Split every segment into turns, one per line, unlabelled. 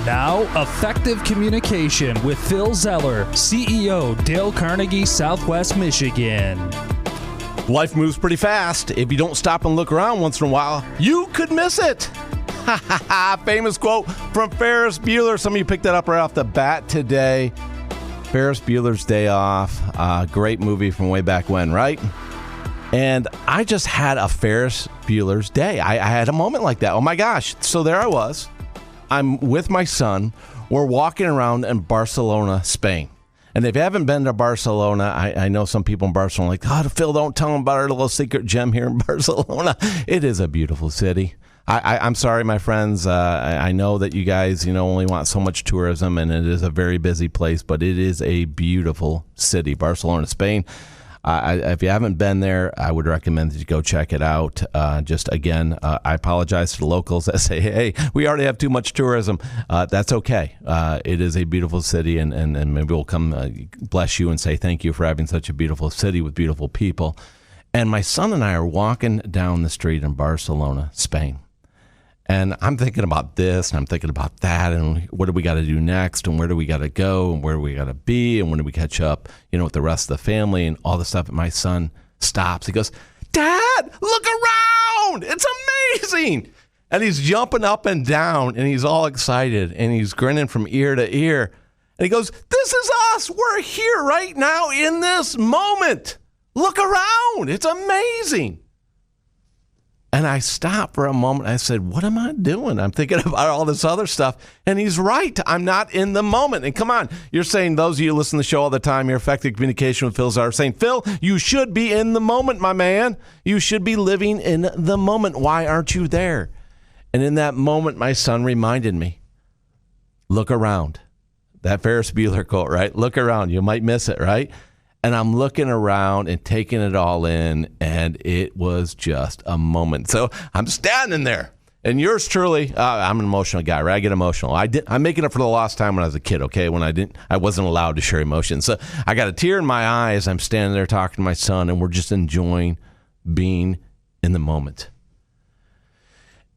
Now, Effective Communication with Phil Zeller, CEO, Dale Carnegie, Southwest Michigan.
Life moves pretty fast. If you don't stop and look around once in a while, you could miss it. Famous quote from Ferris Bueller. Some of you picked that up right off the bat today. Ferris Bueller's Day Off. Great movie from way back when, right? And I just had a Ferris Bueller's Day. I had a moment like that. Oh my gosh. So there I was. I'm with my son. We're walking around in Barcelona, Spain. And if you haven't been to Barcelona, I know some people in Barcelona are like, oh, Phil, don't tell them about our little secret gem here in Barcelona. It is a beautiful city. I'm sorry, my friends. I know that you guys, only want so much tourism, and it is a very busy place, but it is a beautiful city, Barcelona, Spain. If you haven't been there, I would recommend that you go check it out. I apologize to the locals that say, hey, we already have too much tourism. That's okay. It is a beautiful city, and maybe we'll come bless you and say thank you for having such a beautiful city with beautiful people. And my son and I are walking down the street in Barcelona, Spain. And I'm thinking about this, and I'm thinking about that, and what do we got to do next, and where do we got to go, and where do we got to be, and when do we catch up, with the rest of the family, and all the stuff. And my son stops. He goes, Dad, look around. It's amazing. And he's jumping up and down, and he's all excited, and he's grinning from ear to ear. And he goes, this is us. We're here right now in this moment. Look around. It's amazing. And I stopped for a moment. I said, what am I doing? I'm thinking about all this other stuff. And he's right. I'm not in the moment. And come on, you're saying, those of you who listen to the show all the time, you're Effective Communication with Phil Zeller, saying, Phil, you should be in the moment, my man. You should be living in the moment. Why aren't you there? And in that moment, my son reminded me, look around. That Ferris Bueller quote, right? Look around. You might miss it, right? And I'm looking around and taking it all in, and it was just a moment. So I'm standing there, and yours truly, I'm an emotional guy, right? I get emotional. I'm making up for the lost time when I was a kid, okay? When I wasn't allowed to share emotions. So I got a tear in my eye as I'm standing there talking to my son, and we're just enjoying being in the moment.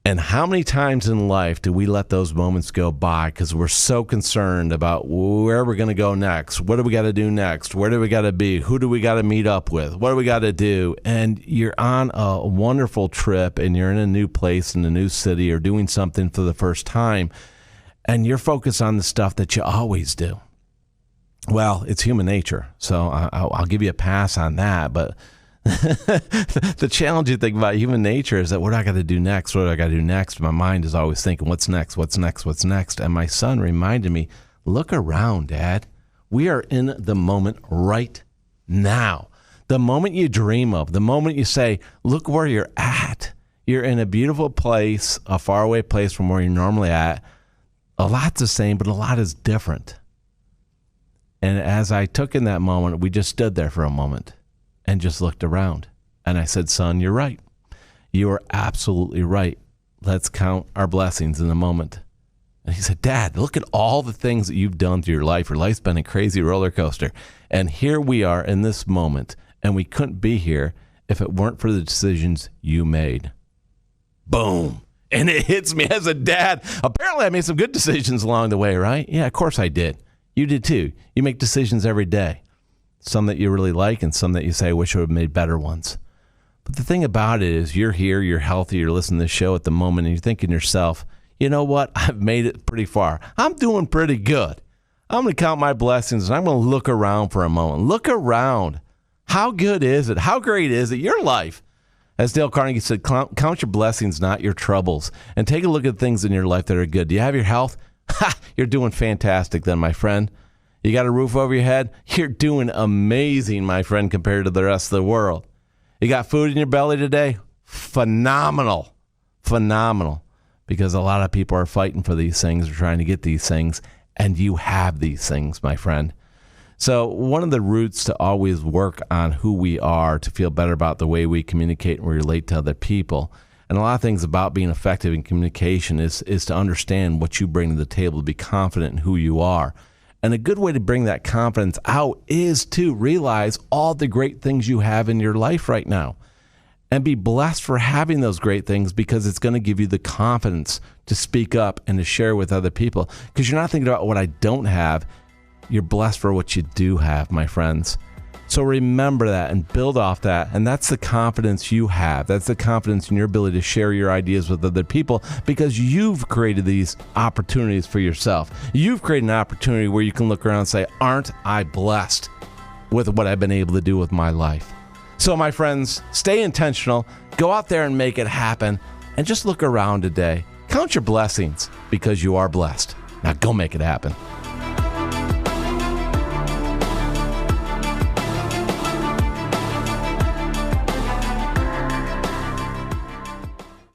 And how many times in life do we let those moments go by because we're so concerned about where we're going to go next? What do we got to do next? Where do we got to be? Who do we got to meet up with? What do we got to do? And you're on a wonderful trip, and you're in a new place, in a new city, or doing something for the first time, and you're focused on the stuff that you always do. Well, it's human nature, so I'll give you a pass on that, but the challenging thing about human nature is that what do I got to do next? What do I got to do next? My mind is always thinking, what's next? What's next? What's next? And my son reminded me, look around, Dad. We are in the moment right now. The moment you dream of, the moment you say, look where you're at. You're in a beautiful place, a faraway place from where you're normally at. A lot's the same, but a lot is different. And as I took in that moment, we just stood there for a moment and just looked around. And I said, son, you're right. You are absolutely right. Let's count our blessings in the moment. And he said, Dad, look at all the things that you've done through your life. Your life's been a crazy roller coaster. And here we are in this moment, and we couldn't be here if it weren't for the decisions you made. Boom. And it hits me as a dad. Apparently I made some good decisions along the way, right? Yeah, of course I did. You did too. You make decisions every day. Some that you really like and some that you say, I wish I would have made better ones. But the thing about it is you're here, you're healthy, you're listening to the show at the moment, and you're thinking to yourself, you know what? I've made it pretty far. I'm doing pretty good. I'm going to count my blessings, and I'm going to look around for a moment. Look around. How good is it? How great is it? Your life. As Dale Carnegie said, count your blessings, not your troubles. And take a look at things in your life that are good. Do you have your health? Ha! You're doing fantastic then, my friend. You got a roof over your head? You're doing amazing, my friend, compared to the rest of the world. You got food in your belly today? Phenomenal. Phenomenal. Because a lot of people are fighting for these things, or trying to get these things, and you have these things, my friend. So one of the roots to always work on who we are, to feel better about the way we communicate and relate to other people, and a lot of things about being effective in communication is to understand what you bring to the table, to be confident in who you are. And a good way to bring that confidence out is to realize all the great things you have in your life right now. and be blessed for having those great things, because it's going to give you the confidence to speak up and to share with other people, because you're not thinking about what I don't have. You're blessed for what you do have, my friends. So remember that and build off that. And that's the confidence you have. That's the confidence in your ability to share your ideas with other people, because you've created these opportunities for yourself. You've created an opportunity where you can look around and say, aren't I blessed with what I've been able to do with my life? So my friends, stay intentional, go out there and make it happen, and just look around today. Count your blessings, because you are blessed. Now go make it happen.